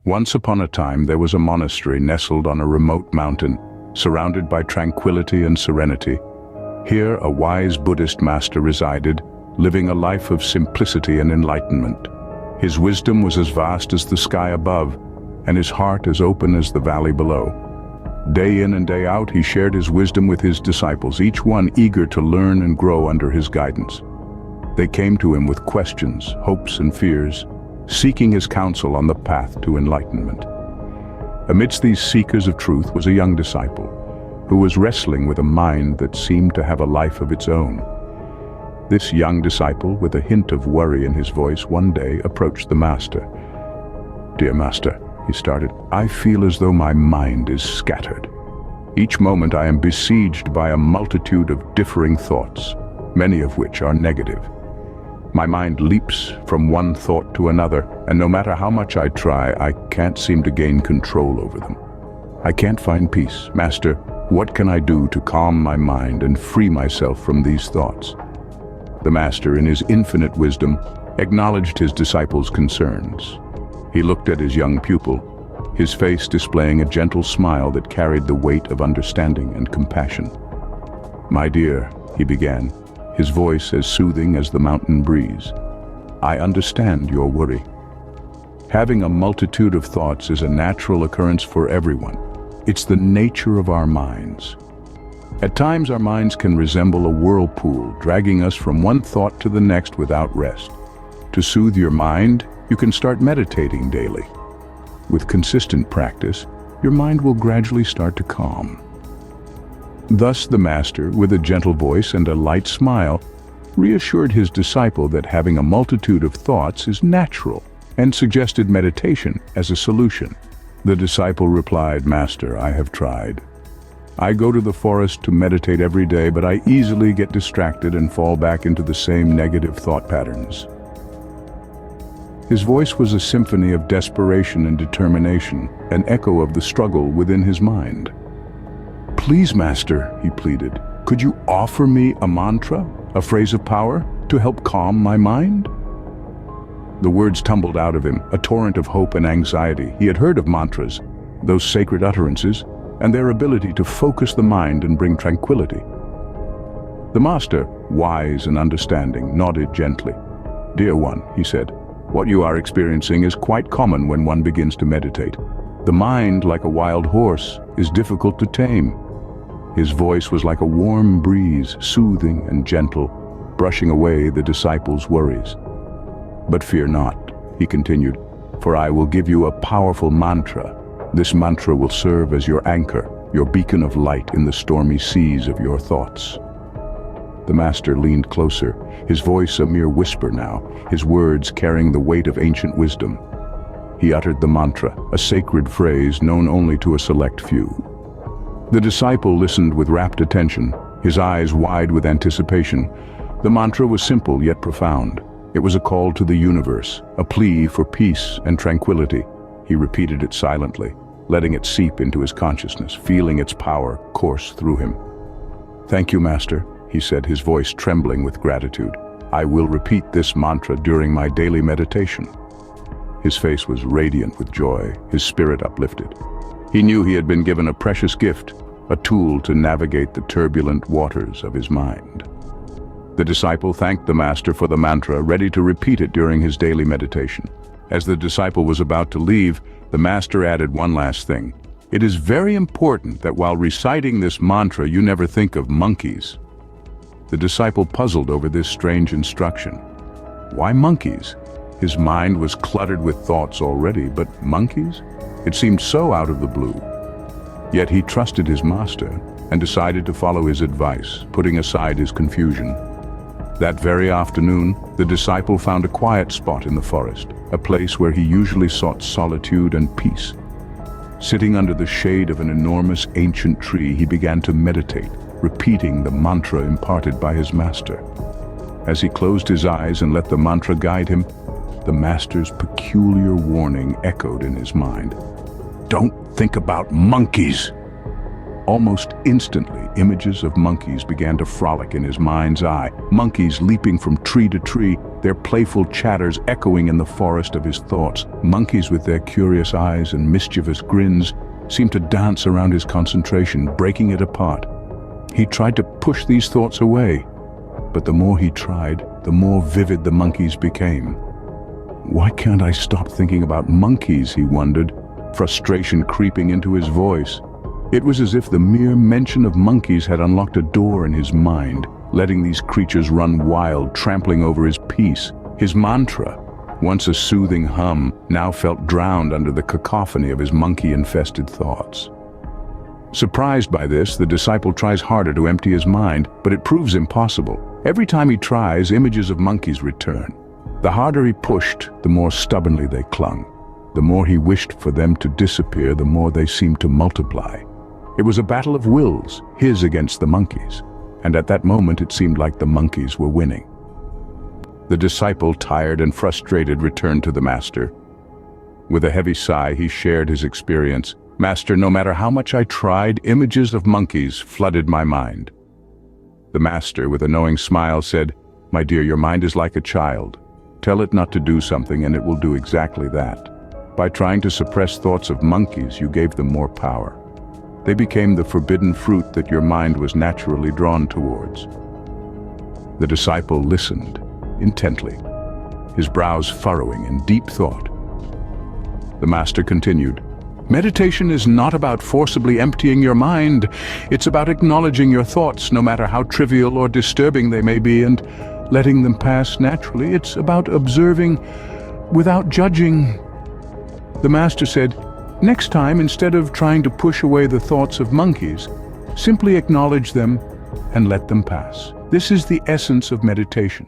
Once upon a time, there was a monastery nestled on a remote mountain, surrounded by tranquility and serenity. Here, a wise Buddhist master resided, living a life of simplicity and enlightenment. His wisdom was as vast as the sky above, and his heart as open as the valley below. Day in and day out, he shared his wisdom with his disciples, each one eager to learn and grow under his guidance. They came to him with questions, hopes, and fears, seeking his counsel on the path to enlightenment. Amidst these seekers of truth was a young disciple, who was wrestling with a mind that seemed to have a life of its own. This young disciple, with a hint of worry in his voice, one day approached the master. "Dear master," he started, "I feel as though my mind is scattered. Each moment I am besieged by a multitude of differing thoughts, many of which are negative. My mind leaps from one thought to another, and no matter how much I try, I can't seem to gain control over them. I can't find peace. Master, what can I do to calm my mind and free myself from these thoughts?" The master, in his infinite wisdom, acknowledged his disciple's concerns. He looked at his young pupil, his face displaying a gentle smile that carried the weight of understanding and compassion. "My dear," he began, his voice as soothing as the mountain breeze, "I understand your worry. Having a multitude of thoughts is a natural occurrence for everyone. It's the nature of our minds. At times our minds can resemble a whirlpool, dragging us from one thought to the next without rest. To soothe your mind, you can start meditating daily. With consistent practice, your mind will gradually start to calm." Thus the master, with a gentle voice and a light smile, reassured his disciple that having a multitude of thoughts is natural, and suggested meditation as a solution. The disciple replied, "Master, I have tried. I go to the forest to meditate every day, but I easily get distracted and fall back into the same negative thought patterns." His voice was a symphony of desperation and determination, an echo of the struggle within his mind. "Please, Master," he pleaded, "could you offer me a mantra, a phrase of power, to help calm my mind?" The words tumbled out of him, a torrent of hope and anxiety. He had heard of mantras, those sacred utterances, and their ability to focus the mind and bring tranquility. The master, wise and understanding, nodded gently. "Dear one," he said, "what you are experiencing is quite common when one begins to meditate. The mind, like a wild horse, is difficult to tame." His voice was like a warm breeze, soothing and gentle, brushing away the disciple's worries. "But fear not," he continued, "for I will give you a powerful mantra. This mantra will serve as your anchor, your beacon of light in the stormy seas of your thoughts." The master leaned closer, his voice a mere whisper now, his words carrying the weight of ancient wisdom. He uttered the mantra, a sacred phrase known only to a select few. The disciple listened with rapt attention, his eyes wide with anticipation. The mantra was simple yet profound. It was a call to the universe, a plea for peace and tranquility. He repeated it silently, letting it seep into his consciousness, feeling its power course through him. "Thank you, Master," he said, his voice trembling with gratitude. "I will repeat this mantra during my daily meditation." His face was radiant with joy, his spirit uplifted. He knew he had been given a precious gift, a tool to navigate the turbulent waters of his mind. The disciple thanked the master for the mantra, ready to repeat it during his daily meditation. As the disciple was about to leave, the master added one last thing. "It is very important that while reciting this mantra, you never think of monkeys." The disciple puzzled over this strange instruction. Why monkeys? His mind was cluttered with thoughts already, but monkeys? It seemed so out of the blue. Yet he trusted his master and decided to follow his advice, putting aside his confusion. That very afternoon, the disciple found a quiet spot in the forest, a place where he usually sought solitude and peace. Sitting under the shade of an enormous ancient tree, he began to meditate, repeating the mantra imparted by his master. As he closed his eyes and let the mantra guide him, the master's peculiar warning echoed in his mind. "Don't think about monkeys." Almost instantly, images of monkeys began to frolic in his mind's eye. Monkeys leaping from tree to tree, their playful chatters echoing in the forest of his thoughts. Monkeys with their curious eyes and mischievous grins seemed to dance around his concentration, breaking it apart. He tried to push these thoughts away, but the more he tried, the more vivid the monkeys became. Why can't I stop thinking about monkeys, he wondered, frustration creeping into his voice. It was as if the mere mention of monkeys had unlocked a door in his mind, letting these creatures run wild, trampling over his peace. His mantra, once a soothing hum, now felt drowned under the cacophony of his monkey-infested thoughts. Surprised by this, the disciple tries harder to empty his mind, but it proves impossible. Every time he tries, images of monkeys return. The harder he pushed, the more stubbornly they clung. The more he wished for them to disappear, the more they seemed to multiply. It was a battle of wills, his against the monkeys, and at that moment it seemed like the monkeys were winning. The disciple, tired and frustrated, returned to the master. With a heavy sigh, he shared his experience. "Master, no matter how much I tried, images of monkeys flooded my mind." The master, with a knowing smile, said, "My dear, your mind is like a child. Tell it not to do something and it will do exactly that. By trying to suppress thoughts of monkeys, you gave them more power. They became the forbidden fruit that your mind was naturally drawn towards." The disciple listened intently, his brows furrowing in deep thought. The master continued, "Meditation is not about forcibly emptying your mind. It's about acknowledging your thoughts, no matter how trivial or disturbing they may be, and letting them pass naturally. It's about observing without judging." The master said, "Next time, instead of trying to push away the thoughts of monkeys, simply acknowledge them and let them pass. This is the essence of meditation.